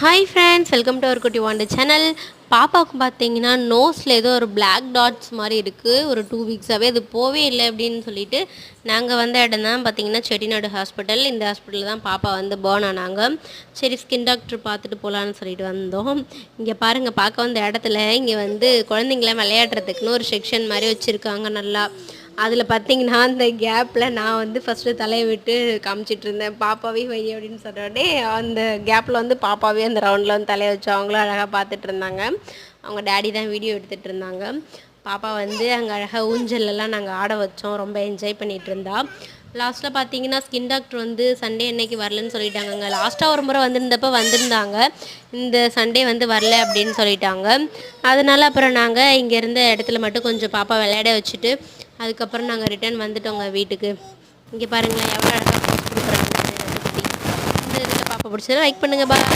Hi friends, welcome to our Kutty Vaandu channel. பாப்பாவுக்கு பார்த்தீங்கன்னா நோஸில் ஏதோ ஒரு பிளாக் டாட்ஸ் மாதிரி இருக்குது. ஒரு 2 வீக்ஸாகவே அது போவே இல்லை அப்படின்னு சொல்லிட்டு நாங்கள் வந்த இடம் தான் பார்த்தீங்கன்னா செட்டிநாடு ஹாஸ்பிட்டல். இந்த ஹாஸ்பிட்டலில் தான் பாப்பா வந்து பேர்ன் ஆனாங்க. சரி, ஸ்கின் டாக்டர் பார்த்துட்டு போகலான்னு சொல்லிட்டு வந்தோம். இங்கே பாருங்கள், பார்க்க வந்த இடத்துல இங்கே வந்து குழந்தைங்களாம் விளையாடுறதுக்குன்னு ஒரு செக்ஷன் மாதிரி வச்சுருக்காங்க நல்லா. அதில் பார்த்தீங்கன்னா அந்த கேப்பில் நான் வந்து ஃபஸ்ட்டு தலையை விட்டு காமிச்சிட்டு இருந்தேன். பாப்பாவே வை அப்படின்னு சொன்னோடனே அந்த கேப்பில் வந்து பாப்பாவே அந்த ரவுண்டில் வந்து தலையை வச்சு அவங்களும் அழகாக பார்த்துட்டு இருந்தாங்க. அவங்க டேடி தான் வீடியோ எடுத்துகிட்டு இருந்தாங்க. பாப்பா வந்து அங்கே அழகாக ஊஞ்சல்லாம் நாங்கள் ஆட வச்சோம். ரொம்ப என்ஜாய் பண்ணிகிட்டு இருந்தா. லாஸ்ட்டில் பார்த்தீங்கன்னா ஸ்கின் டாக்டர் வந்து சண்டே அன்னைக்கு வரலன்னு சொல்லிட்டாங்கங்க. லாஸ்ட்டாக ஒரு முறை வந்திருந்தாங்க. இந்த சண்டே வந்து வரல அப்படின்னு சொல்லிட்டாங்க. அதனால அப்புறம் நாங்கள் இங்கே இருந்த இடத்துல மட்டும் கொஞ்சம் பாப்பா விளையாட வச்சுட்டு அதுக்கப்புறம் நாங்கள் ரிட்டர்ன் வந்துட்டோங்க வீட்டுக்கு. இங்கே பாருங்களேன் எவ்வளோ அழகாக கொடுக்குறாங்க. இந்த இதில் பாப்பா பிடிச்சதை லைக் பண்ணுங்கள். பாய்.